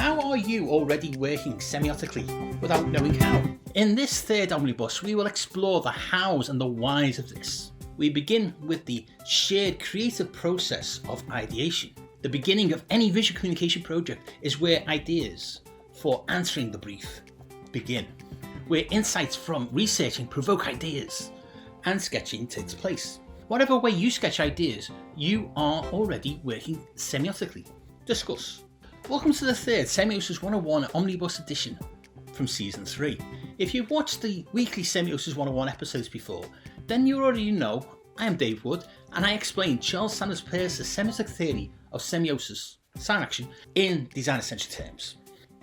How are you already working semiotically without knowing how? In this third omnibus, we will explore the hows and the whys of this. We begin with the shared creative process of ideation. The beginning of any visual communication project is where ideas for answering the brief begin, where insights from researching provoke ideas and sketching takes place. Whatever way you sketch ideas, you are already working semiotically. Discuss. Welcome to the third Semiosis 101 Omnibus edition from Season 3. If you've watched the weekly Semiosis 101 episodes before, then you already know I am Dave Wood and I explain Charles Sanders Peirce's semiotic theory of semiosis, sign action, in design essential terms.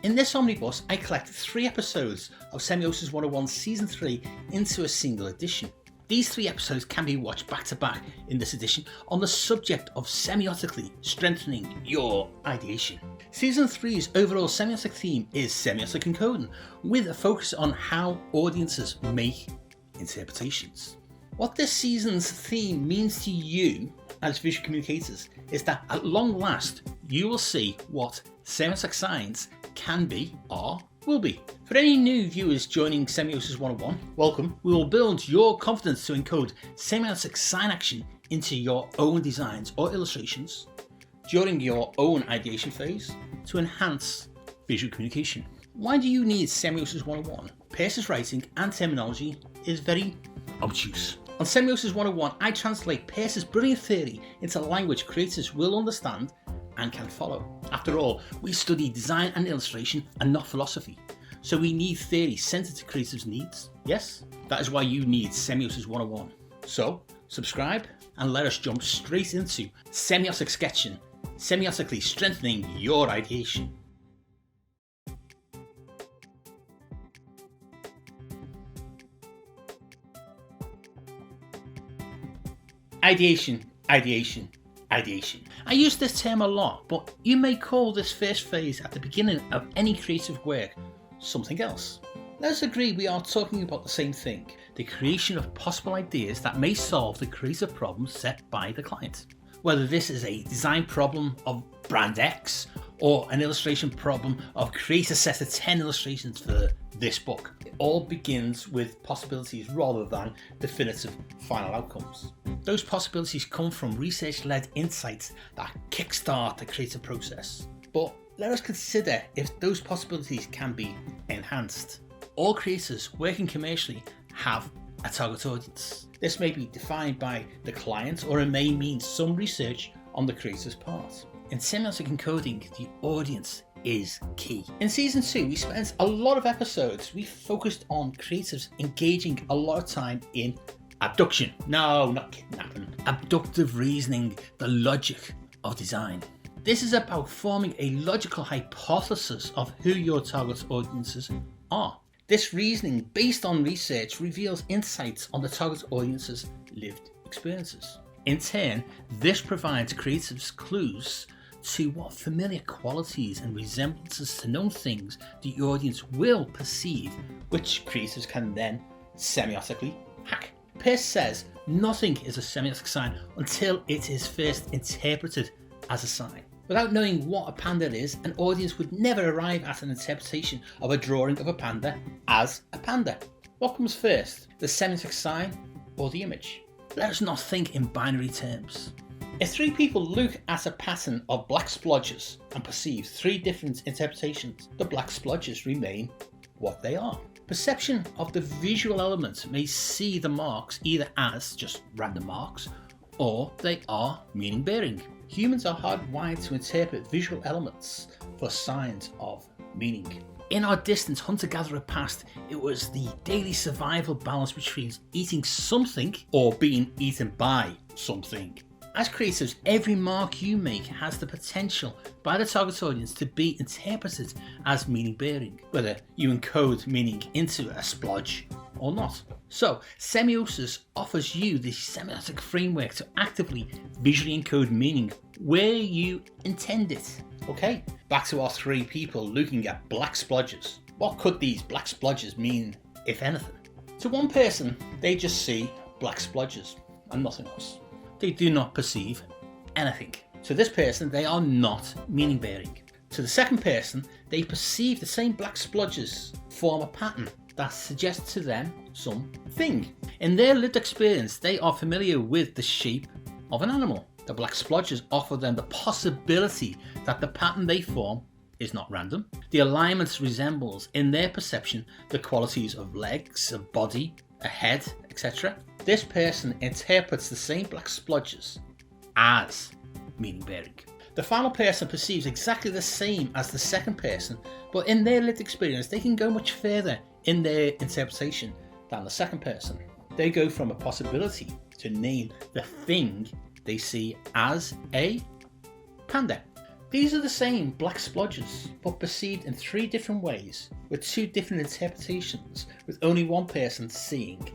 In this omnibus, I collect 3 episodes of Semiosis 101 Season 3 into a single edition. These 3 episodes can be watched back to back in this edition on the subject of semiotically strengthening your ideation. Season 3's overall semiotic theme is semiotic encoding, with a focus on how audiences make interpretations. What this season's theme means to you as visual communicators is that at long last you will see what semiotic science can be or will be. For any new viewers joining Semiosis 101, welcome. We will build your confidence to encode semiotic sign action into your own designs or illustrations during your own ideation phase to enhance visual communication. Why do you need Semiosis 101? Peirce's writing and terminology is very obtuse. On Semiosis 101, I translate Peirce's brilliant theory into language creators will understand and can follow. After all, we study design and illustration and not philosophy, so we need theory centered to creatives' needs. Yes, that is why you need Semiosis 101. So, subscribe and let us jump straight into semiotic sketching, semiotically strengthening your ideation. Ideation. I use this term a lot, but you may call this first phase at the beginning of any creative work something else. Let's agree we are talking about the same thing, the creation of possible ideas that may solve the creative problem set by the client. Whether this is a design problem of brand X or an illustration problem of create a set of 10 illustrations for this book. It all begins with possibilities rather than definitive final outcomes. Those possibilities come from research-led insights that kickstart the creative process. But let us consider if those possibilities can be enhanced. All creators working commercially have a target audience. This may be defined by the client, or it may mean some research on the creator's part. In semiotic encoding, the audience is key. In Season 2, we spent a lot of episodes. We focused on creatives engaging a lot of time in abduction. No, not kidnapping. Abductive reasoning, the logic of design. This is about forming a logical hypothesis of who your target audiences are. This reasoning, based on research, reveals insights on the target audience's lived experiences. In turn, this provides creatives clues to what familiar qualities and resemblances to known things the audience will perceive, which creatives can then semiotically hack. Peirce says nothing is a semiotic sign until it is first interpreted as a sign. Without knowing what a panda is, an audience would never arrive at an interpretation of a drawing of a panda as a panda. What comes first, the semiotic sign or the image? Let us not think in binary terms. If 3 people look at a pattern of black splodges and perceive 3 different interpretations, the black splodges remain what they are. Perception of the visual element may see the marks either as just random marks or they are meaning bearing. Humans are hardwired to interpret visual elements for signs of meaning. In our distant hunter-gatherer past, it was the daily survival balance between eating something or being eaten by something. As creatives, every mark you make has the potential by the target audience to be interpreted as meaning bearing, whether you encode meaning into a splodge or not. So, Semiosis offers you the semiotic framework to actively visually encode meaning where you intend it. Okay, back to our 3 people looking at black splodges. What could these black splodges mean, if anything? To one person, they just see black splodges and nothing else. They do not perceive anything. To this person, they are not meaning bearing. To the second person, they perceive the same black splodges form a pattern that suggests to them something. In their lived experience, they are familiar with the shape of an animal. The black splodges offer them the possibility that the pattern they form is not random. The alignment resembles, in their perception, the qualities of legs, a body, a head, etc. This person interprets the same black splodges as meaning bearing. The final person perceives exactly the same as the second person, but in their lived experience, they can go much further in their interpretation than the second person. They go from a possibility to name the thing they see as a panda. These are the same black splodges, but perceived in 3 different ways, with 2 different interpretations, with only one person seeing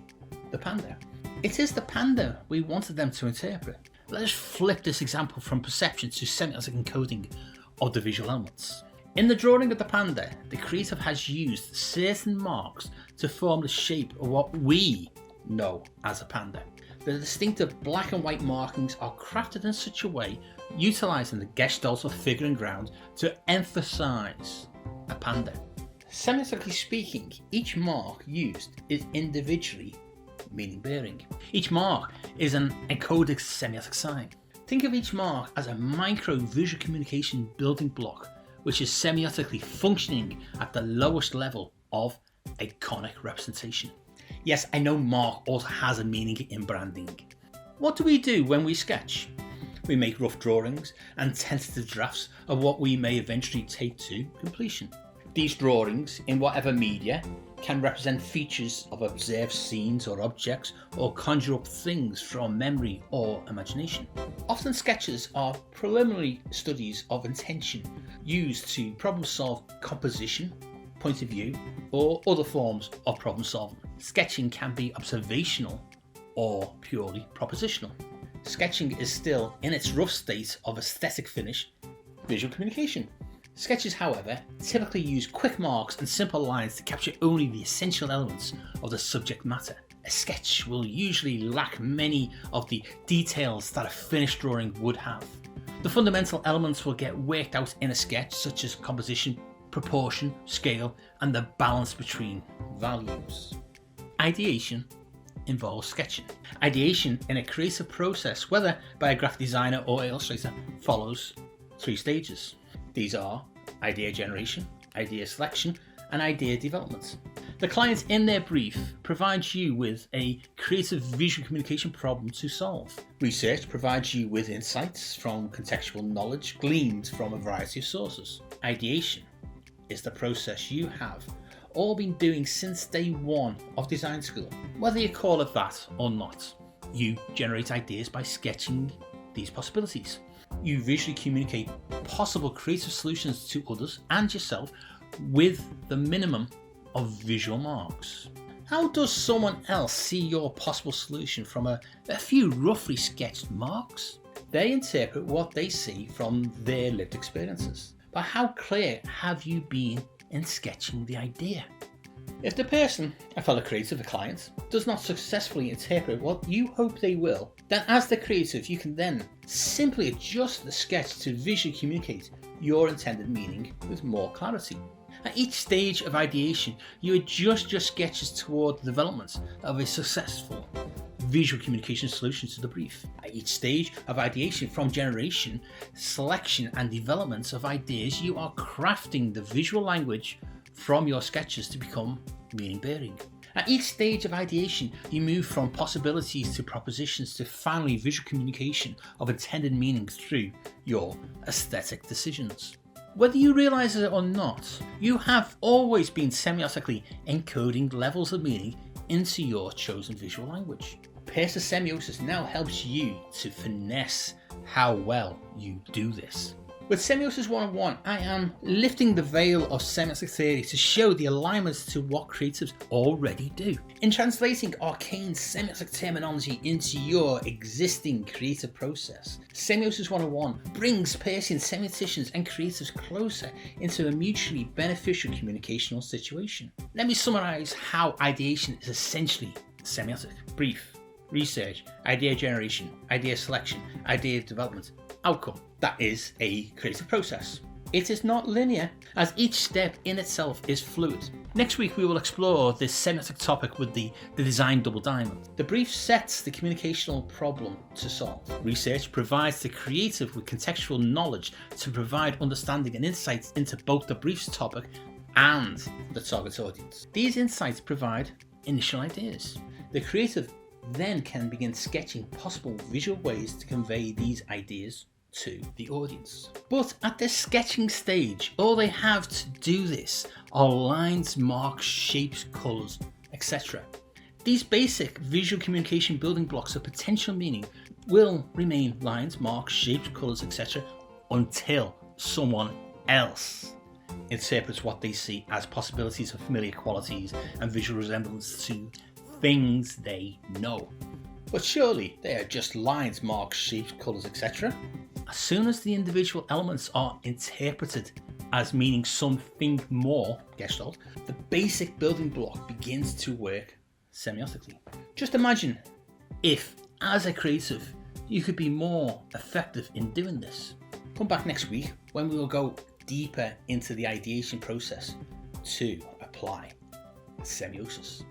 the panda. It is the panda we wanted them to interpret. Let us flip this example from perception to semiotic encoding of the visual elements. In the drawing of the panda, the creative has used certain marks to form the shape of what we know as a panda. The distinctive black and white markings are crafted in such a way, utilising the gestalt of figure and ground to emphasise a panda. Semiotically speaking, each mark used is individually meaning bearing. Each mark is an encoded semiotic sign. Think of each mark as a micro visual communication building block, which is semiotically functioning at the lowest level of iconic representation. Yes, I know mark also has a meaning in branding. What do we do when we sketch? We make rough drawings and tentative drafts of what we may eventually take to completion. These drawings, in whatever media, can represent features of observed scenes or objects, or conjure up things from memory or imagination. Often sketches are preliminary studies of intention used to problem solve composition, point of view, or other forms of problem solving. Sketching can be observational or purely propositional. Sketching is still in its rough state of aesthetic finish, visual communication. Sketches, however, typically use quick marks and simple lines to capture only the essential elements of the subject matter. A sketch will usually lack many of the details that a finished drawing would have. The fundamental elements will get worked out in a sketch, such as composition, proportion, scale, and the balance between values. Ideation involves sketching. Ideation in a creative process, whether by a graphic designer or illustrator, follows 3 stages. These are idea generation, idea selection, and idea development. The client in their brief provides you with a creative visual communication problem to solve. Research provides you with insights from contextual knowledge gleaned from a variety of sources. Ideation is the process you have all been doing since day 1 of design school, whether you call it that or not. You generate ideas by sketching these possibilities. You visually communicate possible creative solutions to others and yourself with the minimum of visual marks. How does someone else see your possible solution from a few roughly sketched marks? They interpret what they see from their lived experiences. But how clear have you been in sketching the idea? If the person, a fellow creative, a client, does not successfully interpret what you hope they will, then as the creative you can then simply adjust the sketch to visually communicate your intended meaning with more clarity. At each stage of ideation, you adjust your sketches toward the development of a successful visual communication solution to the brief. At each stage of ideation, from generation, selection and development of ideas, you are crafting the visual language from your sketches to become meaning bearing. At each stage of ideation, you move from possibilities to propositions to finally visual communication of intended meanings through your aesthetic decisions. Whether you realize it or not, you have always been semiotically encoding levels of meaning into your chosen visual language. Pierce's Semiosis now helps you to finesse how well you do this. With Semiosis 101, I am lifting the veil of semiotic theory to show the alignments to what creatives already do. In translating arcane semiotic terminology into your existing creative process, Semiosis 101 brings Persian semioticians and creatives closer into a mutually beneficial communicational situation. Let me summarize how ideation is essentially semiotic. Brief, research, idea generation, idea selection, idea development, outcome. That is a creative process. It is not linear, as each step in itself is fluid. Next week we will explore this semiotic topic with the design double diamond. The brief sets the communicational problem to solve. Research provides the creative with contextual knowledge to provide understanding and insights into both the brief's topic and the target audience. These insights provide initial ideas. The creative then can begin sketching possible visual ways to convey these ideas to the audience. But at this sketching stage, all they have to do this are lines, marks, shapes, colours, etc. These basic visual communication building blocks of potential meaning will remain lines, marks, shapes, colours, etc. until someone else interprets what they see as possibilities of familiar qualities and visual resemblance to things they know. But surely they are just lines, marks, shapes, colours, etc. As soon as the individual elements are interpreted as meaning something more, Gestalt, the basic building block begins to work semiotically. Just imagine if, as a creative, you could be more effective in doing this. Come back next week when we will go deeper into the ideation process to apply semiosis.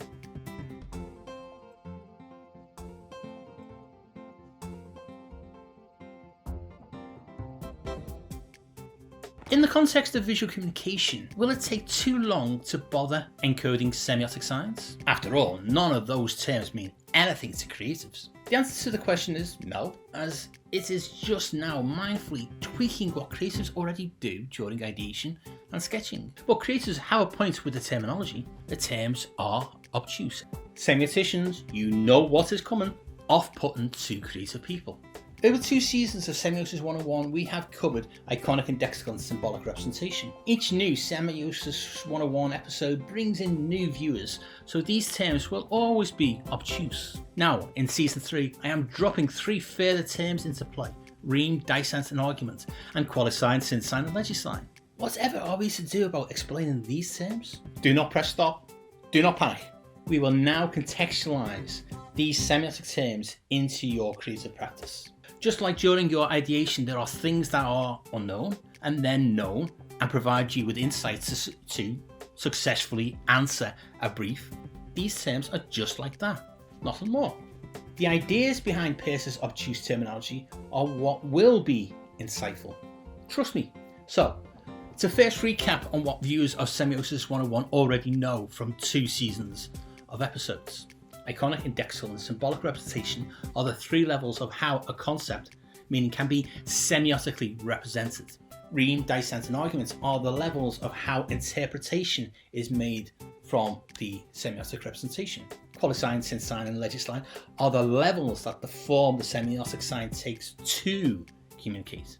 In the context of visual communication, will it take too long to bother encoding semiotic signs? After all, none of those terms mean anything to creatives. The answer to the question is no, as it is just now mindfully tweaking what creatives already do during ideation and sketching. But creatives have a point with the terminology. The terms are obtuse. Semioticians, you know what is coming, off-putting to creative people. Over 2 seasons of Semiosis 101, we have covered iconic and lexical and symbolic representation. Each new Semiosis 101 episode brings in new viewers, so these terms will always be obtuse. Now, in Season 3, I am dropping 3 further terms into play: rime, dissent and argument, and qualisign, synsign and legisign. Whatever are we to do about explaining these terms? Do not press stop. Do not panic. We will now contextualize these semiotic terms into your creative practice. Just like during your ideation, there are things that are unknown and then known and provide you with insights to successfully answer a brief. These terms are just like that, nothing more. The ideas behind Peirce's obtuse terminology are what will be insightful. Trust me. So, to first recap on what viewers of Semiosis 101 already know from 2 seasons of episodes. Iconic, indexical and symbolic representation are the 3 levels of how a concept, meaning, can be semiotically represented. Rime, dissent and argument are the levels of how interpretation is made from the semiotic representation. Qualisign, synsign and legisign are the levels that the form the semiotic sign takes to communicate.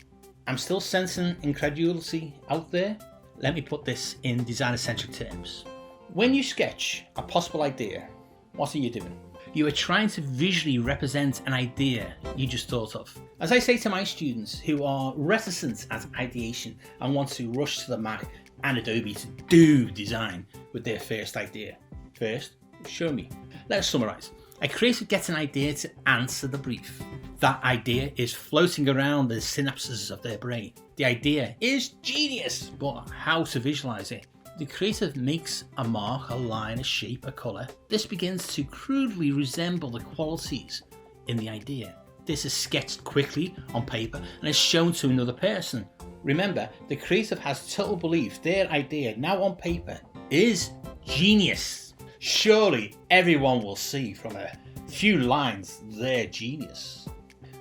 I'm still sensing incredulity out there. Let me put this in designer-centric terms. When you sketch a possible idea, what are you doing? You are trying to visually represent an idea you just thought of. As I say to my students who are reticent at ideation and want to rush to the Mac and Adobe to do design with their first idea. First, show me. Let's summarise. A creative gets an idea to answer the brief. That idea is floating around the synapses of their brain. The idea is genius, but how to visualise it? The creative makes a mark, a line, a shape, a colour. This begins to crudely resemble the qualities in the idea. This is sketched quickly on paper and is shown to another person. Remember, the creative has total belief their idea, now on paper, is genius. Surely everyone will see from a few lines their genius.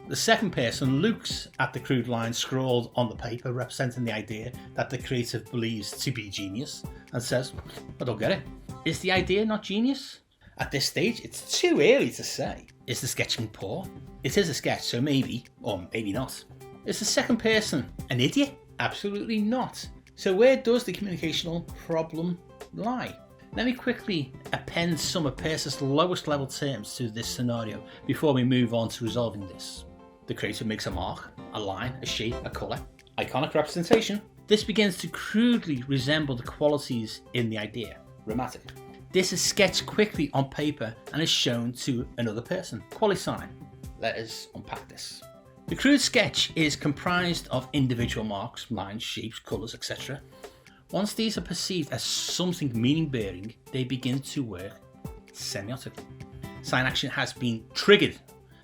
The second person looks at the crude lines scrawled on the paper representing the idea that the creative believes to be genius and says, I don't get it. Is the idea not genius? At this stage, it's too early to say. Is the sketching poor? It is a sketch, so maybe, or maybe not. Is the second person an idiot? Absolutely not. So where does the communicational problem lie? Let me quickly append some of Peirce's lowest level terms to this scenario before we move on to resolving this. The creative makes a mark, a line, a shape, a colour. Iconic representation. This begins to crudely resemble the qualities in the idea. Rhematic. This is sketched quickly on paper and is shown to another person. Qualisign. Let us unpack this. The crude sketch is comprised of individual marks, lines, shapes, colours, etc. Once these are perceived as something meaning-bearing, they begin to work semiotically. Sign action has been triggered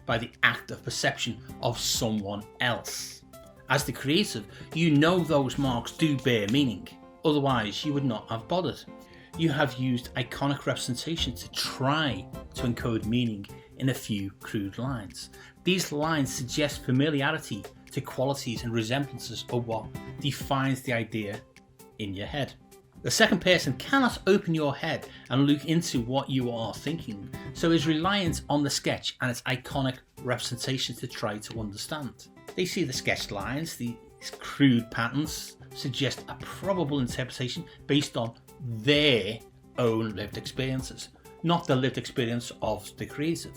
by the act of perception of someone else. As the creative, you know those marks do bear meaning, otherwise you would not have bothered. You have used iconic representation to try to encode meaning in a few crude lines. These lines suggest familiarity to qualities and resemblances of what defines the idea in your head. The second person cannot open your head and look into what you are thinking, so is reliant on the sketch and its iconic representation to try to understand. They see the sketched lines, these crude patterns suggest a probable interpretation based on their own lived experiences, not the lived experience of the creative.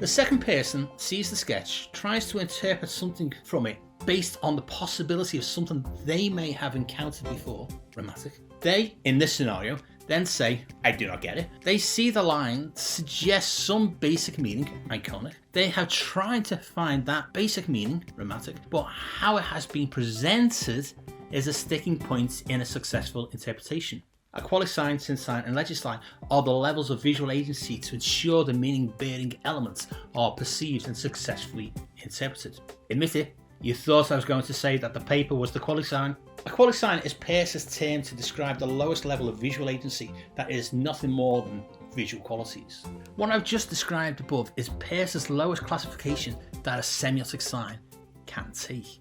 The second person sees the sketch, tries to interpret something from it based on the possibility of something they may have encountered before, dramatic. They, in this scenario, then say, I do not get it. They see the line suggest some basic meaning, iconic. They have tried to find that basic meaning, dramatic, but how it has been presented is a sticking point in a successful interpretation. A qualisign, synsign and legisign are the levels of visual agency to ensure the meaning-bearing elements are perceived and successfully interpreted. Admit it, you thought I was going to say that the paper was the qualisign. A qualisign is Peirce's term to describe the lowest level of visual agency that is nothing more than visual qualities. What I've just described above is Peirce's lowest classification that a semiotic sign can take.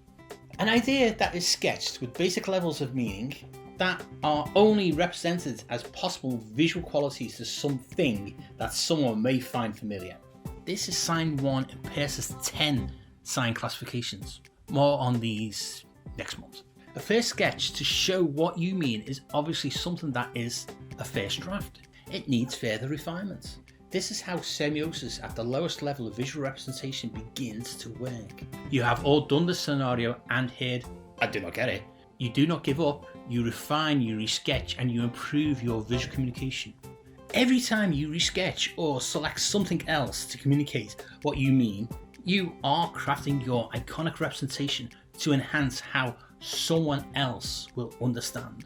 An idea that is sketched with basic levels of meaning that are only represented as possible visual qualities to something that someone may find familiar. This is sign 1 in Peirce's 10 sign classifications. More on these next month. A first sketch to show what you mean is obviously something that is a first draft. It needs further refinement. This is how semiosis at the lowest level of visual representation begins to work. You have all done this scenario and heard, I do not get it. You do not give up, you refine, you resketch, and you improve your visual communication. Every time you resketch or select something else to communicate what you mean, you are crafting your iconic representation to enhance how someone else will understand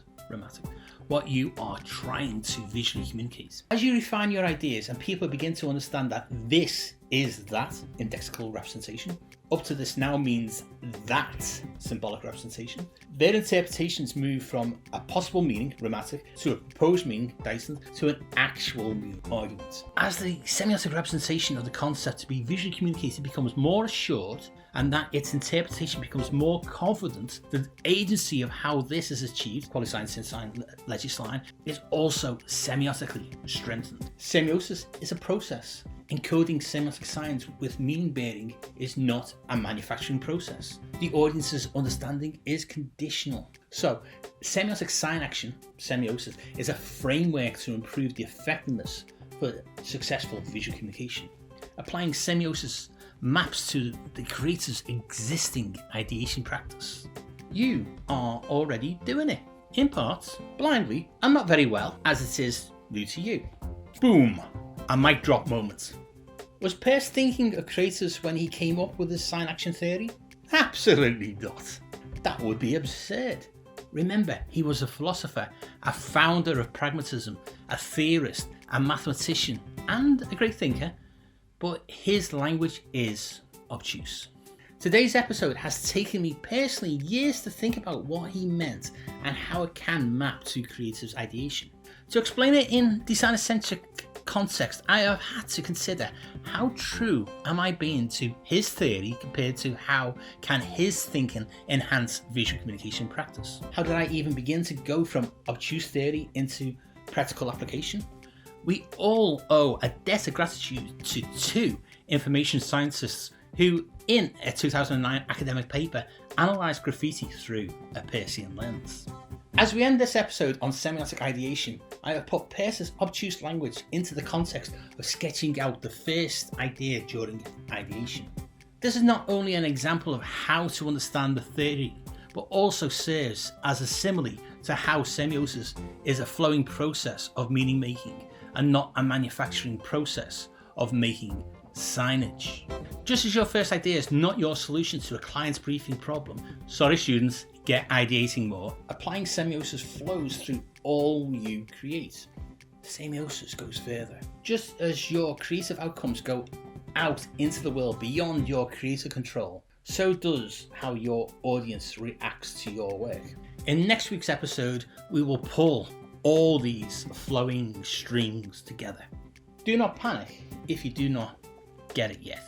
what you are trying to visually communicate. As you refine your ideas and people begin to understand that this is that indexical representation, up to this now means that symbolic representation, their interpretations move from a possible meaning, romantic, to a proposed meaning, Dyson, to an actual meaning, argument. As the semiotic representation of the concept to be visually communicated becomes more assured, and that its interpretation becomes more confident, the agency of how this is achieved, qualisign, synsign, legisign, is also semiotically strengthened. Semiosis is a process. Encoding semiotic signs with meaning bearing is not a manufacturing process. The audience's understanding is conditional. So, semiotic sign action, semiosis, is a framework to improve the effectiveness for successful visual communication. Applying semiosis maps to the creator's existing ideation practice. You are already doing it, in parts, blindly, and not very well, as it is new to you. Boom! A mic drop moment. Was Peirce thinking of creators when he came up with his sign action theory? Absolutely not. That would be absurd. Remember, he was a philosopher, a founder of pragmatism, a theorist, a mathematician, and a great thinker, but his language is obtuse. Today's episode has taken me personally years to think about what he meant and how it can map to creatives' ideation. To explain it in designer-centric context, I have had to consider how true am I being to his theory compared to how can his thinking enhance visual communication practice. How did I even begin to go from obtuse theory into practical application? We all owe a debt of gratitude to two information scientists who, in a 2009 academic paper, analysed graffiti through a Peircean lens. As we end this episode on semiotic ideation, I have put Peirce's obtuse language into the context of sketching out the first idea during ideation. This is not only an example of how to understand the theory, but also serves as a simile to how semiosis is a flowing process of meaning making and not a manufacturing process of making signage. Just as your first idea is not your solution to a client's briefing problem, sorry students, get ideating more. Applying semiosis flows through all you create. Semiosis goes further. Just as your creative outcomes go out into the world beyond your creative control, so does how your audience reacts to your work. In next week's episode, we will pull all these flowing strings together. Do not panic if you do not get it yet.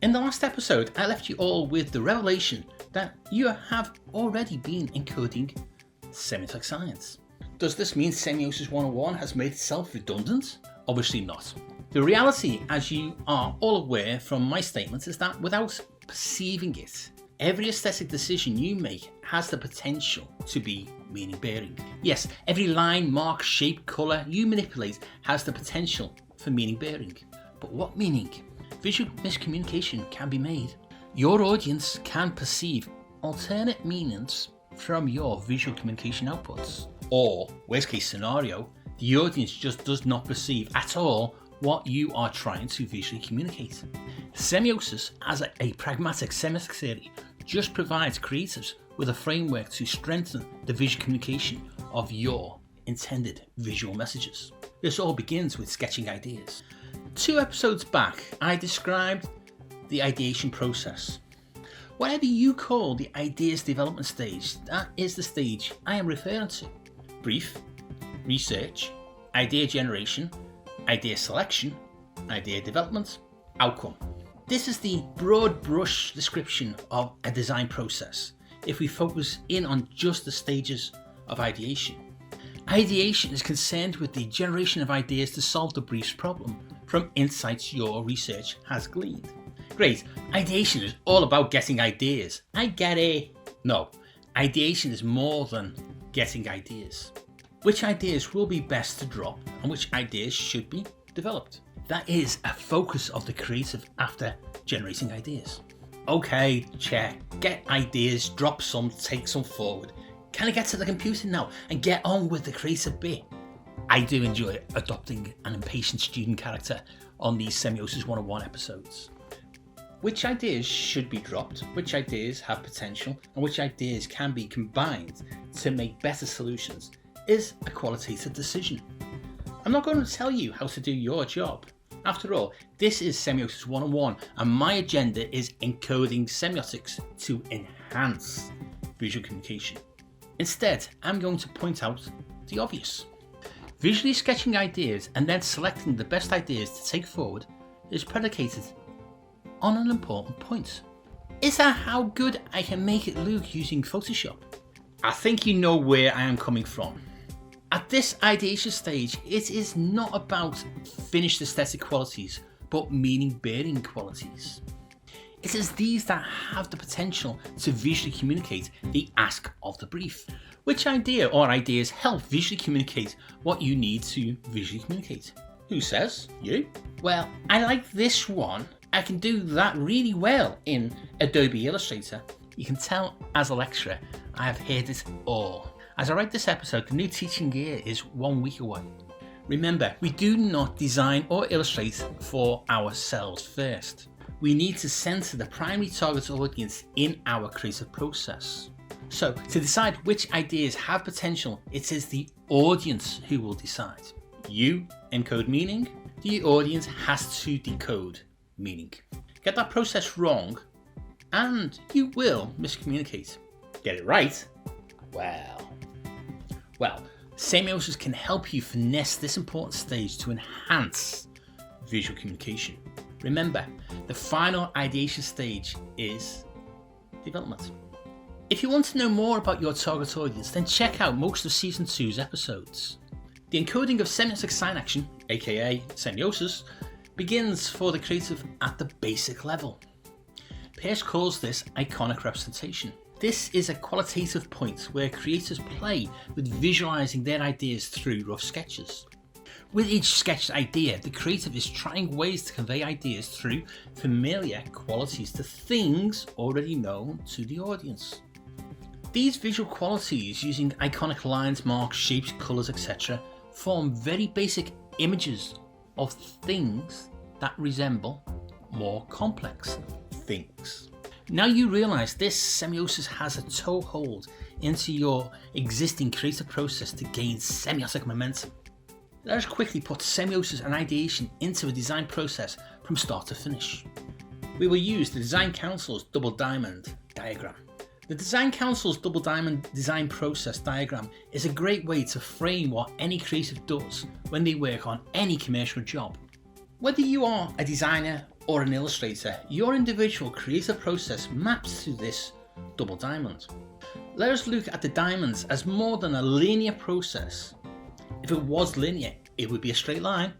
In the last episode, I left you all with the revelation that you have already been encoding semiotic science. Does this mean Semiosis 101 has made itself redundant? Obviously not. The reality, as you are all aware from my statements, is that without perceiving it, every aesthetic decision you make has the potential to be meaning bearing. Yes, every line, mark, shape, colour you manipulate has the potential for meaning bearing. But what meaning? Visual miscommunication can be made. Your audience can perceive alternate meanings from your visual communication outputs. Or, worst case scenario, the audience just does not perceive at all what you are trying to visually communicate. Semiosis, as a pragmatic semiotic theory, just provides creatives with a framework to strengthen the visual communication of your intended visual messages. This all begins with sketching ideas. 2 episodes back, I described the ideation process. Whatever you call the ideas development stage, that is the stage I am referring to. Brief, research, idea generation, idea selection, idea development, outcome. This is the broad brush description of a design process if we focus in on just the stages of ideation. Ideation is concerned with the generation of ideas to solve the brief's problem from insights your research has gleaned. Great, ideation is all about getting ideas. I get it. No, ideation is more than getting ideas. Which ideas will be best to drop and which ideas should be developed? That is a focus of the creative after generating ideas. Okay, check, get ideas, drop some, take some forward. Can I get to the computer now and get on with the creative bit? I do enjoy adopting an impatient student character on these Semiosis 101 episodes. Which ideas should be dropped, which ideas have potential, and which ideas can be combined to make better solutions is a qualitative decision. I'm not going to tell you how to do your job. After all, this is Semiosis 101 and my agenda is encoding semiotics to enhance visual communication. Instead, I'm going to point out the obvious. Visually sketching ideas and then selecting the best ideas to take forward is predicated on an important point. Is that how good I can make it look using Photoshop? I think you know where I am coming from. At this ideation stage, it is not about finished aesthetic qualities, but meaning-bearing qualities. It is these that have the potential to visually communicate the ask of the brief. Which idea or ideas help visually communicate what you need to visually communicate? Who says? You? Well, I like this one. I can do that really well in Adobe Illustrator. You can tell as a lecturer, I have heard it all. As I write this episode, the new teaching year is 1 week away. Remember, we do not design or illustrate for ourselves first. We need to center the primary target audience in our creative process. So, to decide which ideas have potential, it is the audience who will decide. You encode meaning, the audience has to decode meaning. Get that process wrong, and you will miscommunicate. Get it right? Well, Semiosis can help you finesse this important stage to enhance visual communication. Remember, the final ideation stage is development. If you want to know more about your target audience, then check out most of Season 2's episodes. The encoding of semiotic sign action, aka semiosis, begins for the creative at the basic level. Peirce calls this iconic representation. This is a qualitative point where creators play with visualizing their ideas through rough sketches. With each sketched idea, the creative is trying ways to convey ideas through familiar qualities to things already known to the audience. These visual qualities, using iconic lines, marks, shapes, colours, etc., form very basic images of things that resemble more complex things. Now you realise this semiosis has a toehold into your existing creative process to gain semiotic momentum. Let us quickly put semiosis and ideation into a design process from start to finish. We will use the Design Council's double diamond diagram. The Design Council's double diamond design process diagram is a great way to frame what any creative does when they work on any commercial job. Whether you are a designer or an illustrator, your individual creative process maps to this double diamond. Let us look at the diamonds as more than a linear process. If it was linear, it would be a straight line.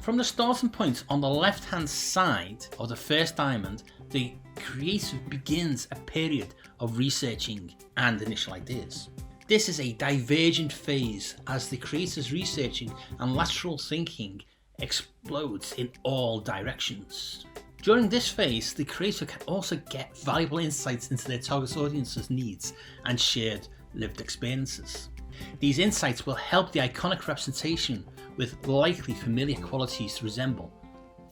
From the starting point on the left hand side of the first diamond, the creative begins a period of researching and initial ideas. This is a divergent phase as the creator's researching and lateral thinking explodes in all directions. During this phase, the creator can also get valuable insights into their target audience's needs and shared lived experiences. These insights will help the iconic representation with likely familiar qualities to resemble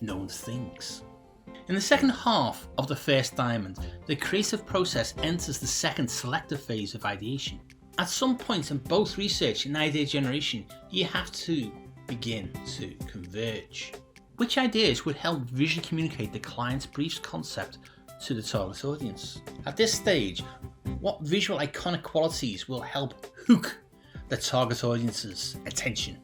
known things. In the second half of the first diamond, the creative process enters the second selective phase of ideation. At some point in both research and idea generation, you have to begin to converge. Which ideas would help visually communicate the client's brief concept to the target audience? At this stage, what visual iconic qualities will help hook the target audience's attention?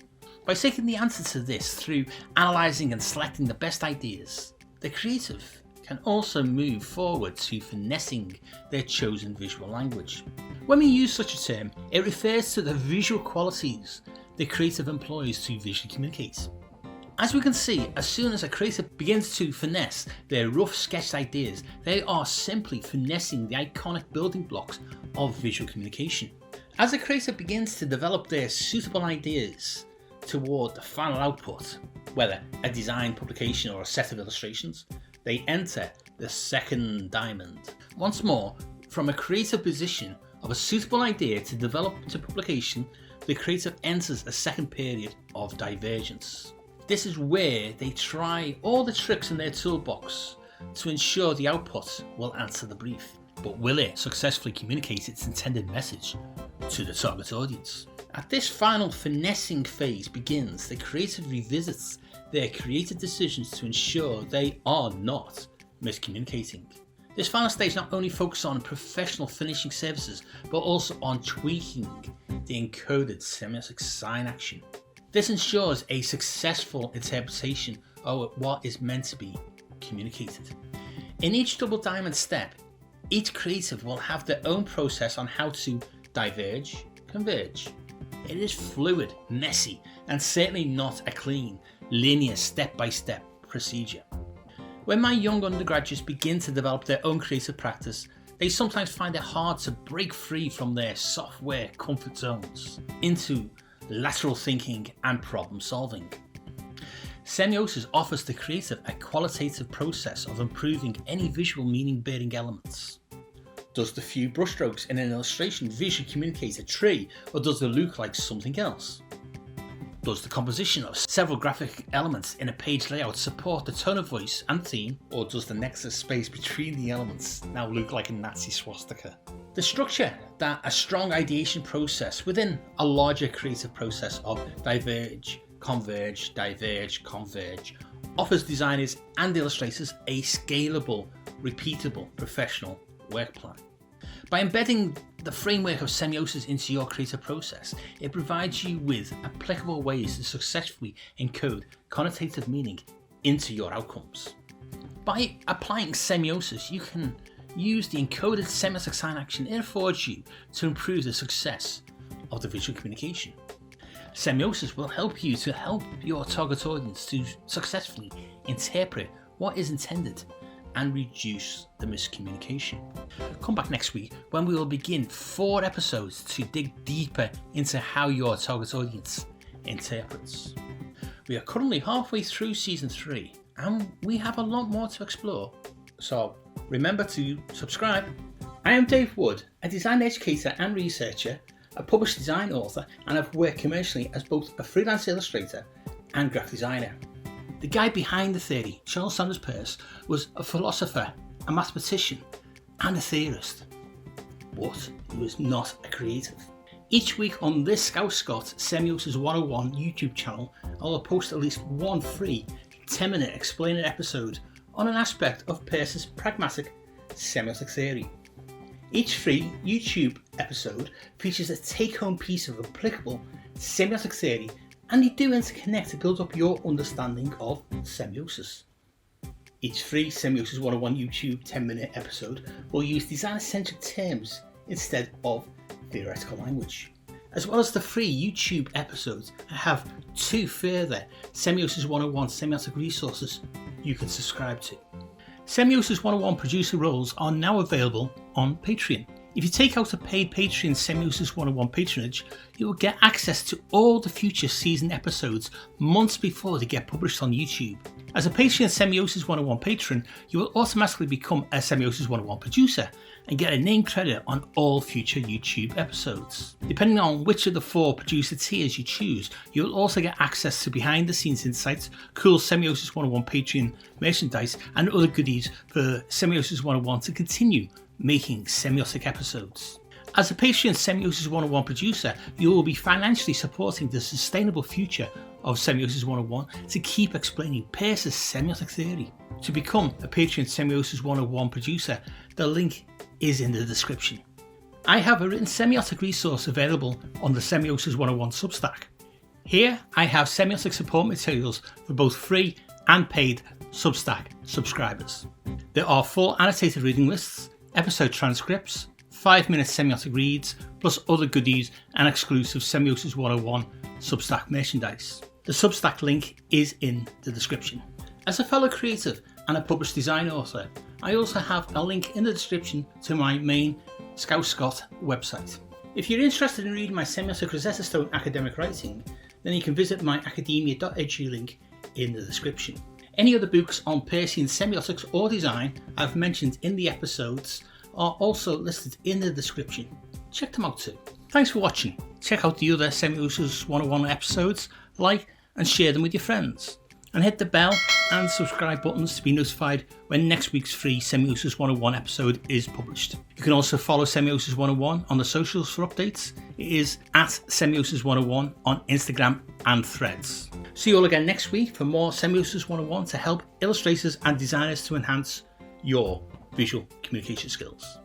By seeking the answer to this through analysing and selecting the best ideas, the creative can also move forward to finessing their chosen visual language. When we use such a term, it refers to the visual qualities the creative employs to visually communicate. As we can see, as soon as a creative begins to finesse their rough sketched ideas, they are simply finessing the iconic building blocks of visual communication. As a creative begins to develop their suitable ideas toward the final output, whether a design, publication or a set of illustrations, they enter the second diamond. Once more, from a creative position of a suitable idea to develop to publication, the creative enters a second period of divergence. This is where they try all the tricks in their toolbox to ensure the output will answer the brief. But will it successfully communicate its intended message to the target audience? At this final finessing phase begins, the creative revisits their creative decisions to ensure they are not miscommunicating. This final stage not only focuses on professional finishing services, but also on tweaking the encoded semiotic sign action. This ensures a successful interpretation of what is meant to be communicated. In each double diamond step, each creative will have their own process on how to diverge, converge. It is fluid, messy, and certainly not a clean, linear step-by-step procedure. When my young undergraduates begin to develop their own creative practice, they sometimes find it hard to break free from their software comfort zones into lateral thinking and problem solving. Semiosis offers the creative a qualitative process of improving any visual meaning-bearing elements. Does the few brushstrokes in an illustration visually communicate a tree, or does it look like something else? Does the composition of several graphic elements in a page layout support the tone of voice and theme, or does the nexus space between the elements now look like a Nazi swastika? The structure that a strong ideation process within a larger creative process of diverge, converge, offers designers and illustrators a scalable, repeatable, professional work plan. By embedding the framework of semiosis into your creative process, it provides you with applicable ways to successfully encode connotative meaning into your outcomes. By applying semiosis, you can use the encoded semiotic sign action it affords you to improve the success of the visual communication. Semiosis will help you to help your target audience to successfully interpret what is intended and reduce the miscommunication. Come back next week when we will begin 4 episodes to dig deeper into how your target audience interprets. We are currently halfway through Season 3 and we have a lot more to explore, so remember to subscribe. I am Dave Wood, a design educator and researcher, a published design author, and I've worked commercially as both a freelance illustrator and graphic designer. The guy behind the theory, Charles Sanders Peirce, was a philosopher, a mathematician, and a theorist, but he was not a creative. Each week on this Scout Scott Semiosis 101 YouTube channel, I will post at least one free 10-minute explainer episode on an aspect of Peirce's pragmatic semiotic theory. Each free YouTube episode features a take-home piece of applicable semiotic theory, and they do interconnect to build up your understanding of semiosis. Each free Semiosis 101 YouTube 10-minute episode will use design-centric terms instead of theoretical language. As well as the free YouTube episodes, I have 2 further Semiosis 101 semiotic resources you can subscribe to. Semiosis 101 producer roles are now available on Patreon. If you take out a paid Patreon Semiosis 101 patronage, you will get access to all the future season episodes months before they get published on YouTube. As a Patreon Semiosis 101 patron, you will automatically become a Semiosis 101 producer and get a name credit on all future YouTube episodes. Depending on which of the 4 producer tiers you choose, you will also get access to behind the scenes insights, cool Semiosis 101 Patreon merchandise, and other goodies for Semiosis 101 to continue making semiotic episodes. As a Patreon Semiosis 101 producer, you will be financially supporting the sustainable future of Semiosis 101 to keep explaining Peirce's semiotic theory. To become a Patreon Semiosis 101 producer, the link is in the description. I have a written semiotic resource available on the Semiosis 101 Substack. Here I have semiotic support materials for both free and paid Substack subscribers. There are full annotated reading lists, episode transcripts, 5-minute semiotic reads, plus other goodies and exclusive Semiosis 101 Substack merchandise. The Substack link is in the description. As a fellow creative and a published design author, I also have a link in the description to my main Scout Scott website. If you're interested in reading my semiotic Rosetta Stone academic writing, then you can visit my academia.edu link in the description. Any other books on Peircean semiotics or design I've mentioned in the episodes are also listed in the description. Check them out too. Thanks for watching. Check out the other Semiosis 101 episodes, like and share them with your friends. And hit the bell and subscribe buttons to be notified when next week's free Semiosis 101 episode is published. You can also follow Semiosis 101 on the socials for updates. It is at Semiosis 101 on Instagram and Threads. See you all again next week for more Semiosis 101 to help illustrators and designers to enhance your visual communication skills.